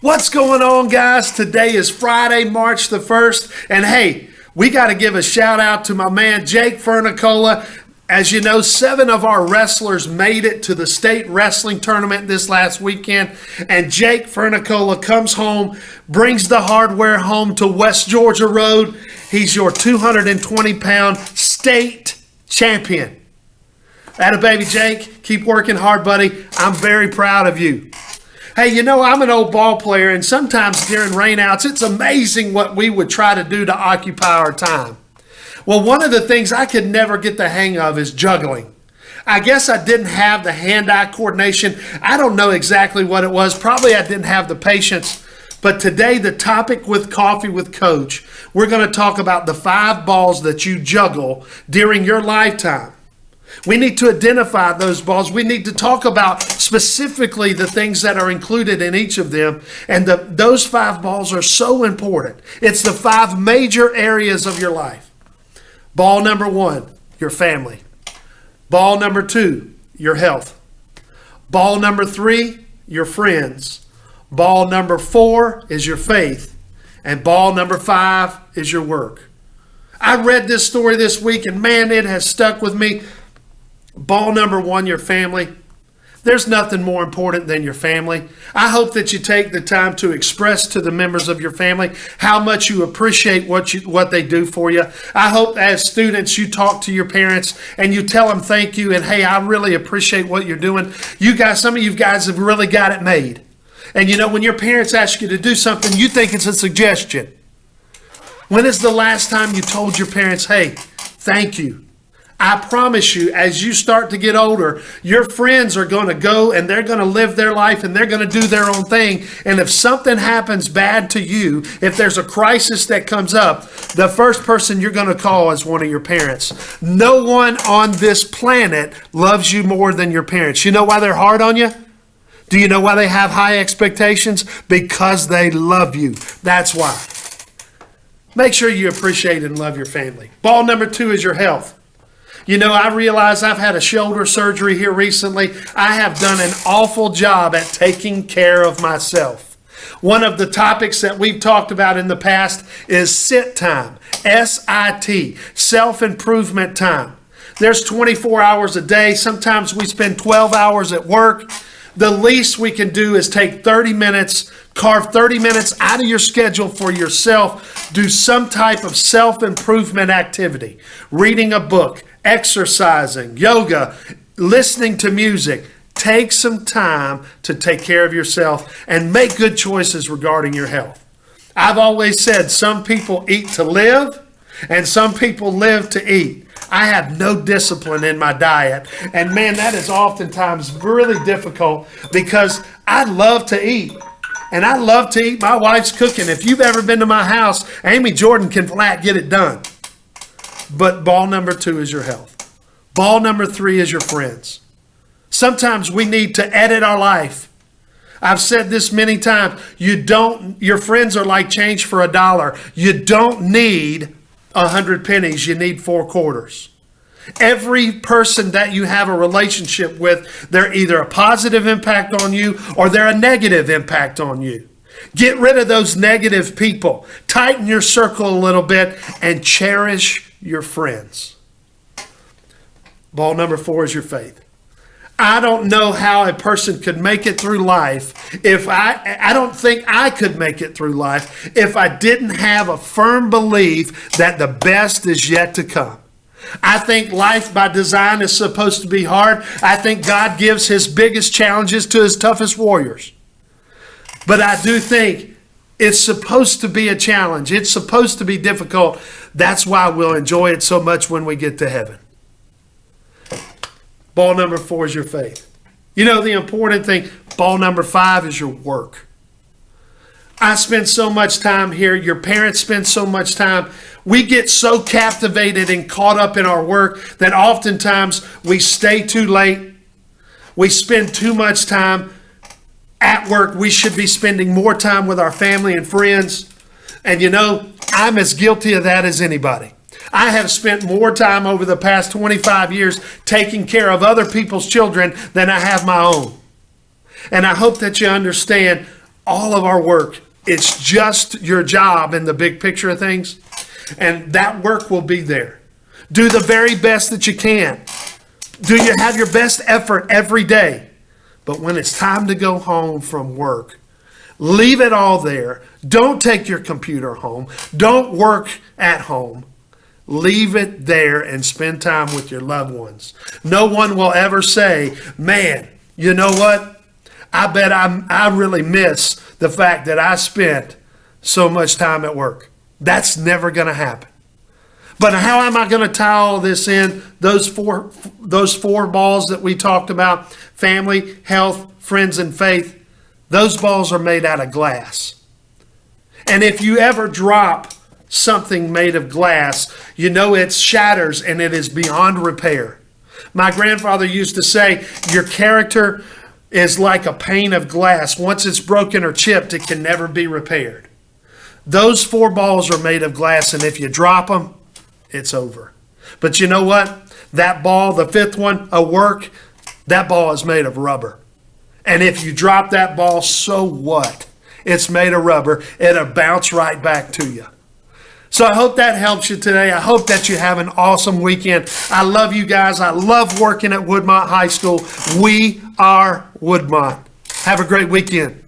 What's going on, guys? Today is Friday, March the 1st. And hey, we got to give a shout out to my man, Jake Fernicola. As you know, 7 of our wrestlers made it to the state wrestling tournament this last weekend. And Jake Fernicola comes home, brings the hardware home to West Georgia Road. He's your 220-pound state champion. Atta baby, Jake. Keep working hard, buddy. I'm very proud of you. Hey, you know, I'm an old ball player, and sometimes during rainouts, it's amazing what we would try to do to occupy our time. Well, one of the things I could never get the hang of is juggling. I guess I didn't have the hand-eye coordination. I don't know exactly what it was. Probably I didn't have the patience. But today, the topic with Coffee with Coach, we're going to talk about the 5 balls that you juggle during your lifetime. We need to identify those balls. We need to talk about specifically the things that are included in each of them. And those 5 balls are so important. It's the 5 major areas of your life. Ball number 1, your family. Ball number 2, your health. Ball number 3, your friends. Ball number 4 is your faith. And ball number 5 is your work. I read this story this week, and man, it has stuck with me. Ball number 1, your family. There's nothing more important than your family. I hope that you take the time to express to the members of your family how much you appreciate what they do for you. I hope as students you talk to your parents and you tell them thank you and hey, I really appreciate what you're doing. You guys, some of you guys have really got it made. And you know, when your parents ask you to do something, you think it's a suggestion. When is the last time you told your parents, hey, thank you? I promise you, as you start to get older, your friends are going to go and they're going to live their life and they're going to do their own thing. And if something happens bad to you, if there's a crisis that comes up, the first person you're going to call is one of your parents. No one on this planet loves you more than your parents. You know why they're hard on you? Do you know why they have high expectations? Because they love you. That's why. Make sure you appreciate and love your family. Ball number 2 is your health. You know, I realize I've had a shoulder surgery here recently. I have done an awful job at taking care of myself. One of the topics that we've talked about in the past is sit time, S-I-T, self-improvement time. There's 24 hours a day. Sometimes we spend 12 hours at work. The least we can do is take 30 minutes, carve 30 minutes out of your schedule for yourself. Do some type of self-improvement activity, reading a book, exercising, yoga, listening to music. Take some time to take care of yourself and make good choices regarding your health. I've always said some people eat to live and some people live to eat. I have no discipline in my diet. And man, that is oftentimes really difficult because I love to eat. And I love to eat my wife's cooking. If you've ever been to my house, Amy Jordan can flat get it done. But ball number 2 is your health. Ball number 3 is your friends. Sometimes we need to edit our life. I've said this many times. Your friends are like change for $1. You don't need 100 pennies. You need 4 quarters. Every person that you have a relationship with, they're either a positive impact on you or they're a negative impact on you. Get rid of those negative people. Tighten your circle a little bit and cherish your friends. Ball number 4 is your faith. I don't know how a person could make it through life if I don't think I could make it through life if I didn't have a firm belief that the best is yet to come. I think life by design is supposed to be hard. I think God gives his biggest challenges to his toughest warriors. But I do think it's supposed to be a challenge. It's supposed to be difficult. That's why we'll enjoy it so much when we get to heaven. Ball number 4 is your faith. You know, the important thing, ball number 5 is your work. I spend so much time here. Your parents spend so much time. We get so captivated and caught up in our work that oftentimes we stay too late. We spend too much time at work. We should be spending more time with our family and friends. And you know, I'm as guilty of that as anybody. I have spent more time over the past 25 years taking care of other people's children than I have my own. And I hope that you understand all of our work. It's just your job in the big picture of things. And that work will be there. Do the very best that you can. Do you have your best effort every day? But when it's time to go home from work, leave it all there. Don't take your computer home. Don't work at home. Leave it there and spend time with your loved ones. No one will ever say, man, you know what? I bet I really miss the fact that I spent so much time at work. That's never going to happen. But how am I going to tie all this in? Those four balls that we talked about, family, health, friends, and faith, those balls are made out of glass. And if you ever drop something made of glass, you know it shatters and it is beyond repair. My grandfather used to say, your character is like a pane of glass. Once it's broken or chipped, it can never be repaired. Those four balls are made of glass, and if you drop them, it's over. But you know what? That ball, the fifth one, a work, that ball is made of rubber. And if you drop that ball, so what? It's made of rubber. It'll bounce right back to you. So I hope that helps you today. I hope that you have an awesome weekend. I love you guys. I love working at Woodmont High School. We are Woodmont. Have a great weekend.